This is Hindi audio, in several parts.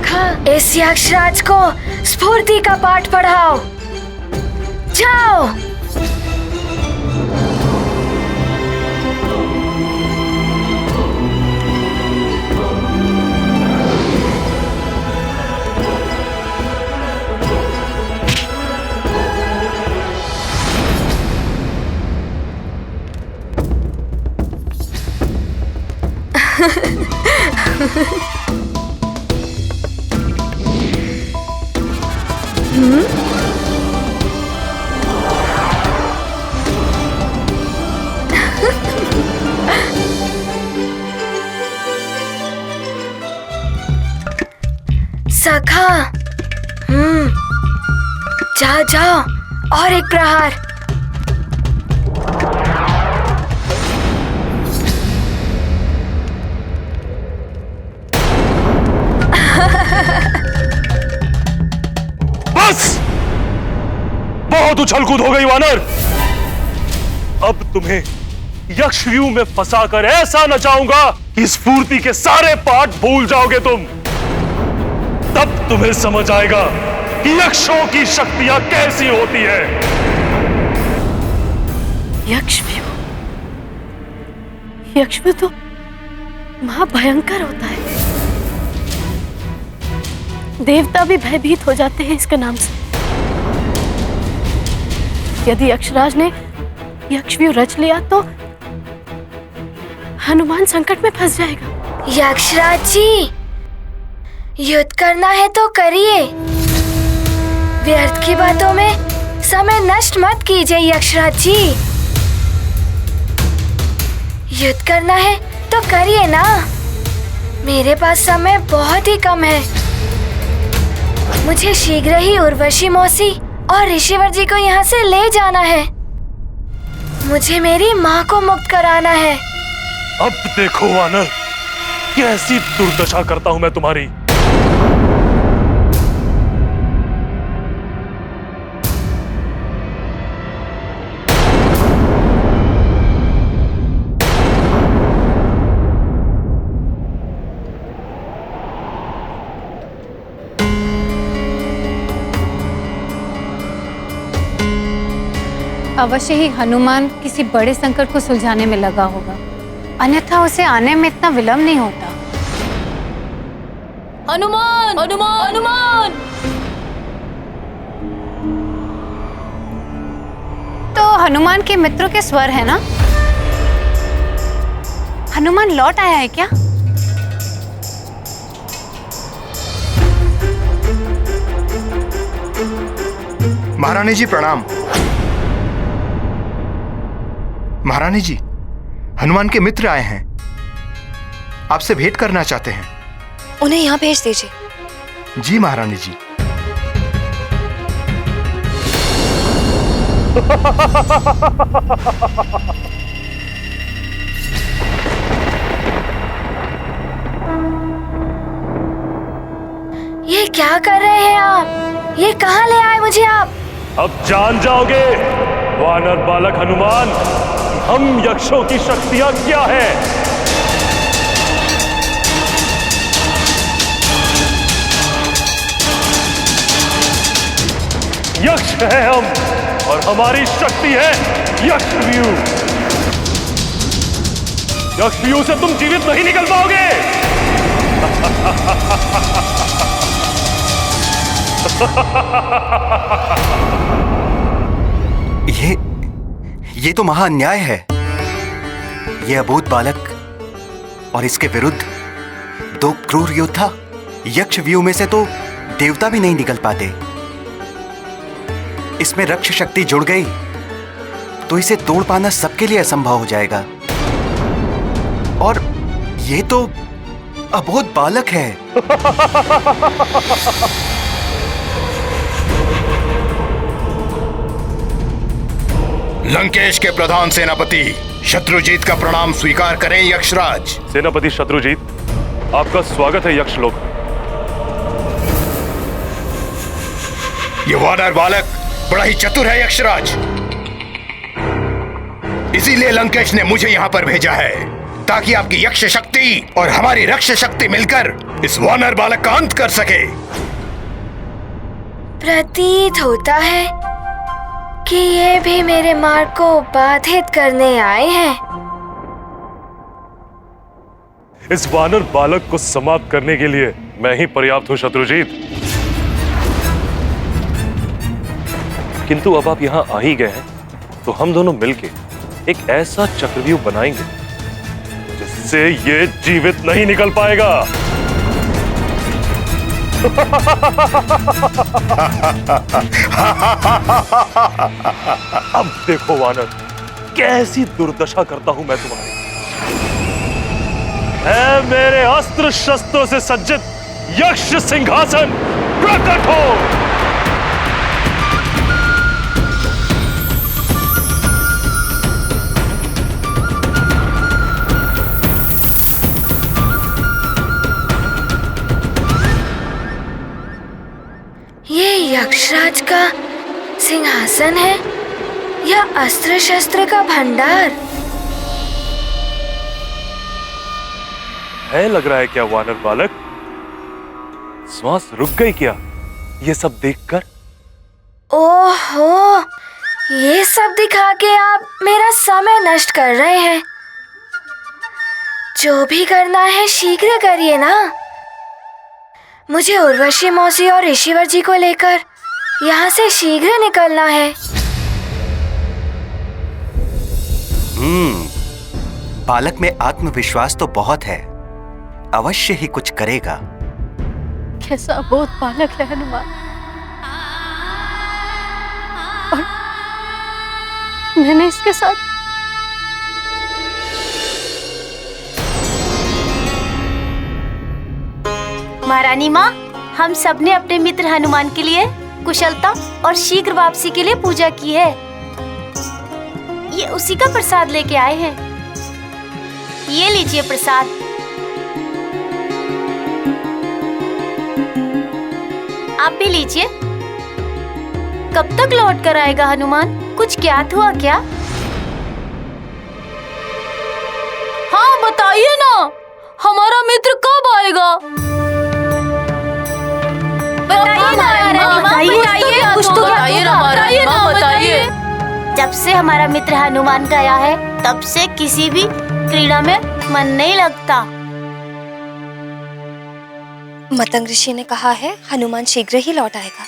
सखा, इस यक्षराज को स्फूर्ति का पाठ पढ़ाओ। जाओ। सखा, जाओ जाओ, और एक प्रहार। बस, बहुत उछल-कूद हो गई वानर। अब तुम्हें यक्षव्यूह में फंसाकर ऐसा नचाऊंगा कि स्फूर्ति के सारे पाठ भूल जाओगे तुम। तब तुम्हें समझ आएगा कि यक्षों की शक्तियां कैसी होती है। यक्षव्यूह, यक्षव्यूह तो महाभयंकर होता है। देवता भी भयभीत हो जाते हैं इसके नाम से। यदि यक्षराज ने यक्षव्यूह रच लिया तो हनुमान संकट में फंस जाएगा। यक्षराज जी, युद्ध करना है तो करिए। व्यर्थ की बातों में समय नष्ट मत कीजिए यक्षराज जी। युद्ध करना है तो करिए ना। मेरे पास समय बहुत ही कम है। मुझे शीघ्र ही उर्वशी मौसी और ऋषिवर जी को यहाँ से ले जाना है। मुझे मेरी माँ को मुक्त कराना है। अब देखो वानर, कैसी दुर्दशा करता हूँ मैं तुम्हारी। अवश्य ही हनुमान किसी बड़े संकट को सुलझाने में लगा होगा, अन्यथा उसे आने में इतना विलंब नहीं होता। हनुमान, हनुमान, हनुमान। तो हनुमान के मित्रों के स्वर है ना? हनुमान लौट आया है क्या? महारानी जी प्रणाम। महारानी जी, हनुमान के मित्र आए हैं, आपसे भेंट करना चाहते हैं। उन्हें यहाँ भेज दीजिए। जी महारानी जी। ये क्या कर रहे हैं आप? ये कहाँ ले आए मुझे आप? अब जान जाओगे वानर बालक हनुमान, हम यक्षों की शक्तियां क्या है। यक्ष है हम, और हमारी शक्ति है यक्षव्यूह। यक्षव्यूह से तुम जीवित नहीं निकल पाओगे। ये तो महा अन्याय है। ये अबोध बालक और इसके विरुद्ध दो क्रूर योद्धा, यक्षव्यूह में से तो देवता भी नहीं निकल पाते। इसमें रक्ष शक्ति जुड़ गई तो इसे तोड़ पाना सबके लिए असंभव हो जाएगा। और ये तो अबोध बालक है। लंकेश के प्रधान सेनापति शत्रुजीत का प्रणाम स्वीकार करें यक्षराज। सेनापति शत्रुजीत, आपका स्वागत है यक्षलोक। ये वानर बालक बड़ा ही चतुर है यक्षराज, इसीलिए लंकेश ने मुझे यहाँ पर भेजा है ताकि आपकी यक्ष शक्ति और हमारी रक्ष शक्ति मिलकर इस वानर बालक का अंत कर सके। प्रतीत होता है कि ये भी मेरे मार्ग को बाधित करने आए हैं। इस वानर बालक को समाप्त करने के लिए मैं ही पर्याप्त हूं शत्रुजीत। किंतु अब आप यहां आ ही गए हैं तो हम दोनों मिलके एक ऐसा चक्रव्यूह बनाएंगे जिससे ये जीवित नहीं निकल पाएगा। अब देखो वानर, कैसी दुर्दशा करता हूं मैं तुम्हारी। है मेरे अस्त्र शस्त्रों से सज्जित यक्ष सिंहासन प्रकट हो। ये यक्षराज का सिंहासन है या अस्त्र शस्त्र का भंडार? है लग रहा है क्या वानर बालक? श्वास रुक गई क्या ये सब देखकर? ओहो, ये सब दिखा के आप मेरा समय नष्ट कर रहे हैं। जो भी करना है शीघ्र करिए ना। मुझे उर्वशी मौसी और ऋषिवर जी को लेकर यहाँ से शीघ्र निकलना है। बालक में आत्मविश्वास तो बहुत है, अवश्य ही कुछ करेगा। कैसा बहुत बालक है हनुमान। और मैंने इसके साथ महारानी माँ, हम सब ने अपने मित्र हनुमान के लिए कुशलता और शीघ्र वापसी के लिए पूजा की है। ये उसी का प्रसाद लेके आए हैं। ये लीजिए प्रसाद। आप भी लीजिए। कब तक लौट कर आएगा हनुमान? कुछ ज्ञात हुआ क्या? हाँ बताइए ना, हमारा मित्र कब आएगा? बताइए। जब से हमारा मित्र हनुमान गया है तब से किसी भी क्रीड़ा में मन नहीं लगता। मतंग ऋषि ने कहा है हनुमान शीघ्र ही लौट आएगा।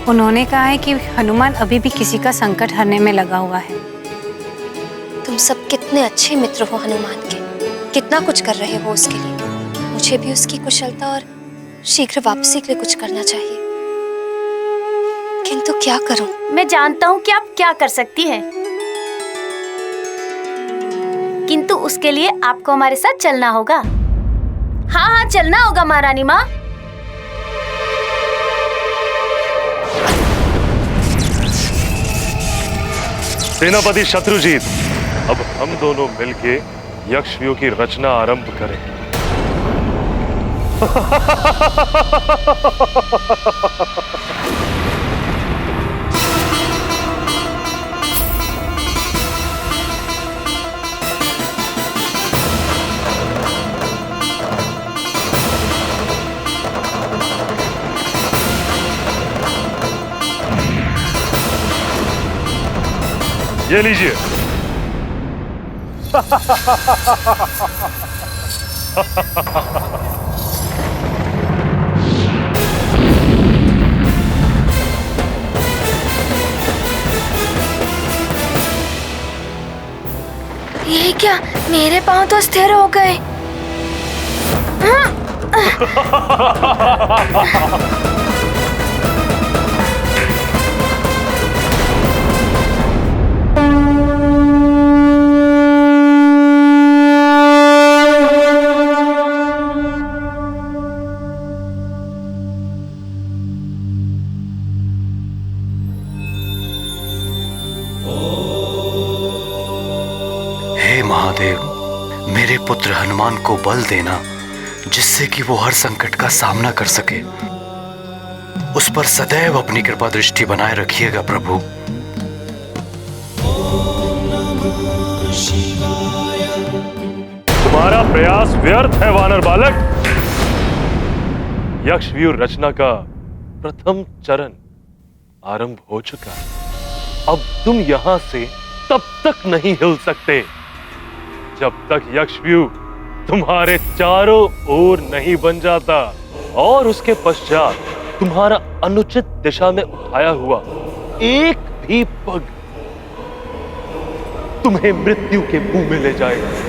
उन्होंने कहा है कि हनुमान अभी भी किसी का संकट हरने में लगा हुआ है। तुम सब कितने अच्छे मित्र हो हनुमान के, कितना कुछ कर रहे हो उसके लिए। मुझे भी उसकी कुशलता और शीघ्र वापसी के लिए कुछ करना चाहिए, किंतु क्या करूं? मैं जानता हूँ कि आप क्या कर सकती हैं, किंतु उसके लिए आपको हमारे साथ चलना होगा। हाँ हाँ चलना होगा महारानी माँ। सेनापति शत्रुजीत, अब हम दोनों मिलके यक्षव्यूह की रचना आरंभ करें। ये लीजिए। ये क्या, मेरे पांव तो स्थिर हो गए। महादेव, मेरे पुत्र हनुमान को बल देना जिससे कि वो हर संकट का सामना कर सके। उस पर सदैव अपनी कृपा दृष्टि बनाए रखिएगा प्रभु। ओम नमः शिवाय। तुम्हारा प्रयास व्यर्थ है वानर बालक। यक्षव्यूह रचना का प्रथम चरण आरंभ हो चुका है। अब तुम यहां से तब तक नहीं हिल सकते जब तक यक्षव्यूह तुम्हारे चारों ओर नहीं बन जाता, और उसके पश्चात तुम्हारा अनुचित दिशा में उठाया हुआ एक भी पग तुम्हें मृत्यु के मुंह में ले जाएगा।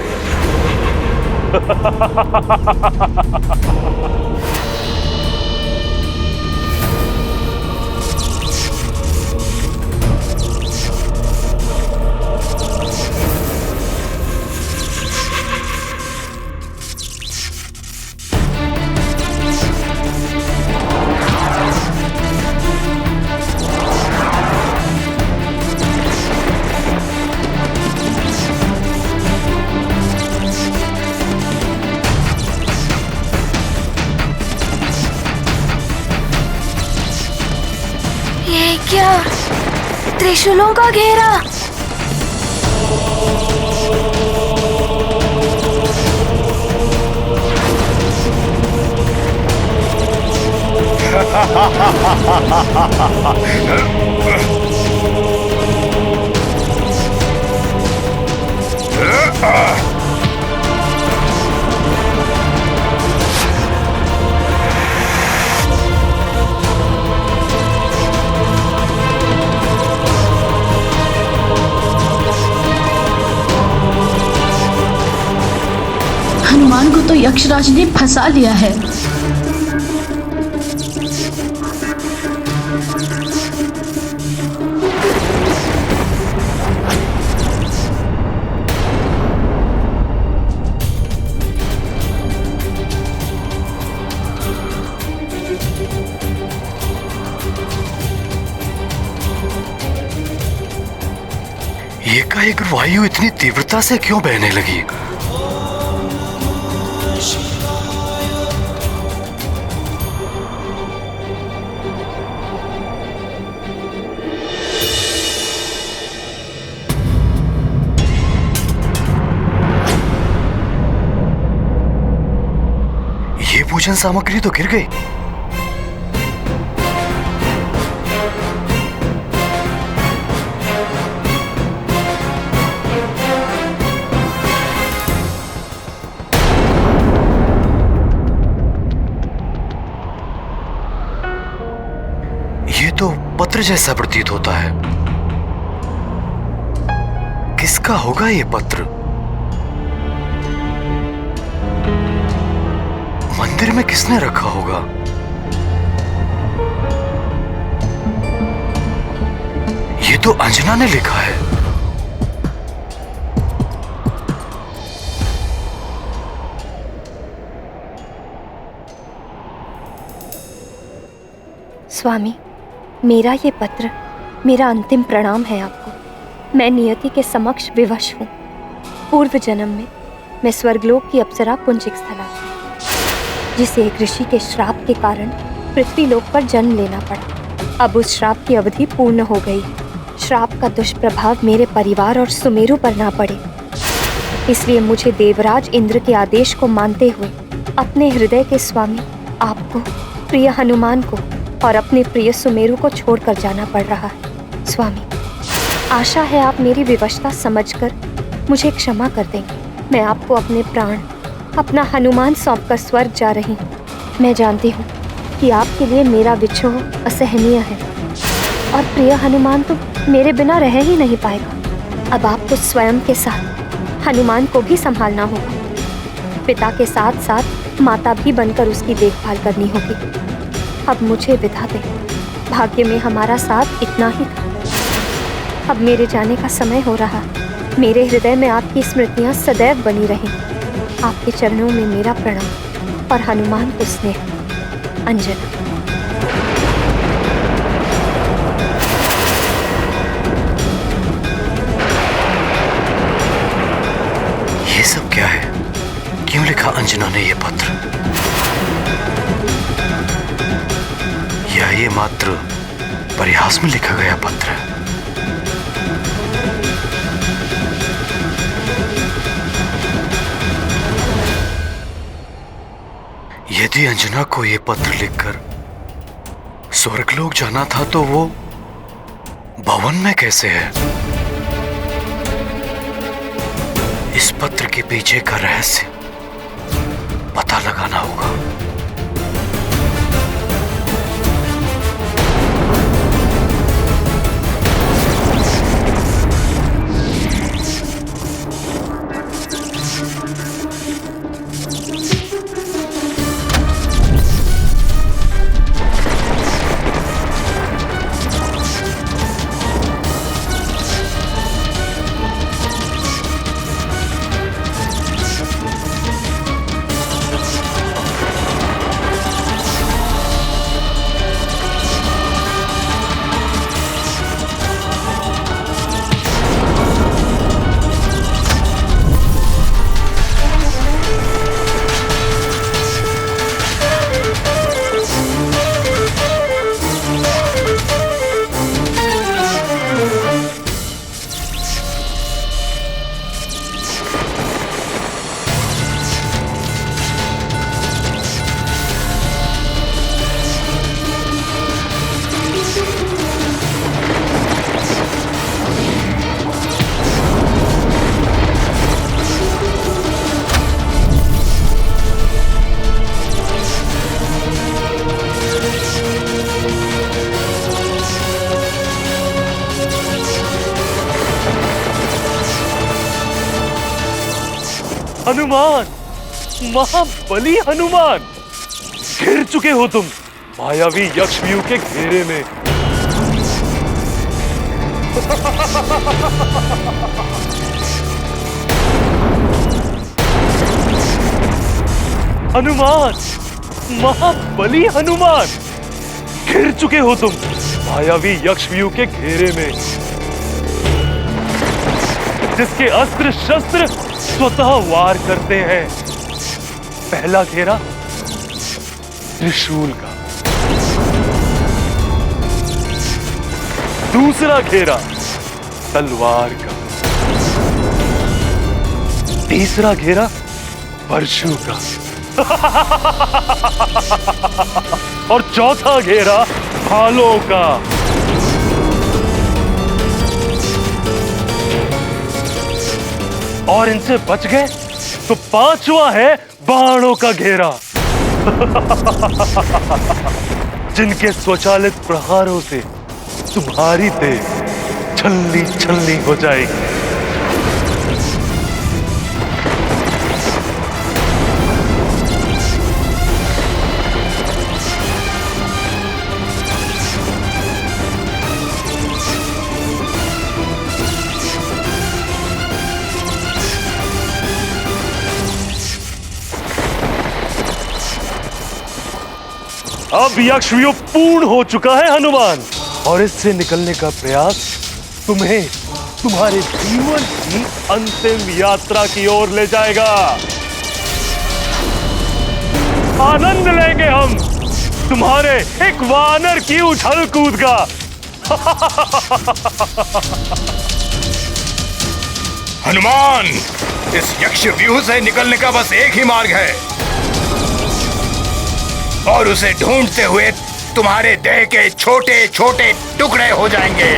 ये क्या? त्रिशूलों का घेरा। हनुमान को तो यक्षराज ने फंसा लिया है। एकाएक वायु इतनी तीव्रता से क्यों बहने लगी? ये पूजन सामग्री तो गिर गई। ये तो पत्र जैसा प्रतीत होता है। किसका होगा ये पत्र? मंदिर में किसने रखा होगा? ये तो अंजना ने लिखा है। स्वामी, मेरा ये पत्र मेरा अंतिम प्रणाम है आपको। मैं नियति के समक्ष विवश हूँ। पूर्व जन्म में मैं स्वर्गलोक की अप्सरा पुंजिकस्थला थी, जिसे एक ऋषि के श्राप के कारण पृथ्वीलोक पर जन्म लेना पड़ा। अब उस श्राप की अवधि पूर्ण हो गई। श्राप का दुष्प्रभाव मेरे परिवार और सुमेरु पर ना पड़े, इसलिए मुझे देवराज इंद्र के आदेश को मानते हुए अपने हृदय के स्वामी आपको, प्रिय हनुमान को और अपने प्रिय सुमेरु को छोड़कर जाना पड़ रहा है। स्वामी, आशा है आप मेरी विवशता समझकर मुझे क्षमा कर देंगे। मैं आपको अपने प्राण, अपना हनुमान सौंपकर स्वर्ग जा रही हूँ। मैं जानती हूँ कि आपके लिए मेरा विछोह असहनीय है, और प्रिय हनुमान तो मेरे बिना रह ही नहीं पाएगा। अब आपको स्वयं के साथ हनुमान को भी संभालना होगा। पिता के साथ साथ माता भी बनकर उसकी देखभाल करनी होगी। अब मुझे विदा दें। भाग्य में हमारा साथ इतना ही था। अब मेरे जाने का समय हो रहा। मेरे हृदय में आपकी स्मृतियाँ सदैव बनी रहें। आपके चरणों में मेरा प्रणाम और हनुमान को स्नेह। अंजना। ये सब क्या है? क्यों लिखा अंजना ने ये पत्र? या ये मात्र परिहास में लिखा गया पत्र है? यदि अंजना को ये पत्र लिखकर स्वर्गलोक जाना था तो वो भवन में कैसे है? इस पत्र के पीछे का रहस्य पता लगाना होगा। हनुमान, महाबली हनुमान, घिर चुके हो तुम मायावी यक्षव्यूह के घेरे में। हनुमान, महाबली हनुमान, घिर चुके हो तुम मायावी यक्षव्यूह के घेरे में, जिसके अस्त्र शस्त्र स्वतः वार करते हैं। पहला घेरा त्रिशूल का, दूसरा घेरा तलवार का, तीसरा घेरा परशु का और चौथा घेरा भालों का। और इनसे बच गए तो पांचवा है बाणों का घेरा, जिनके स्वचालित प्रहारों से तुम्हारी देह छल्ली छल्ली हो जाएगी। अब यक्षव्यूह पूर्ण हो चुका है हनुमान, और इससे निकलने का प्रयास तुम्हें तुम्हारे जीवन की अंतिम यात्रा की ओर ले जाएगा। आनंद लेंगे हम तुम्हारे एक वानर की उछल कूद का। हनुमान, इस यक्षव्यूह से निकलने का बस एक ही मार्ग है, और उसे ढूंढते हुए तुम्हारे देह के छोटे छोटे टुकड़े हो जाएंगे।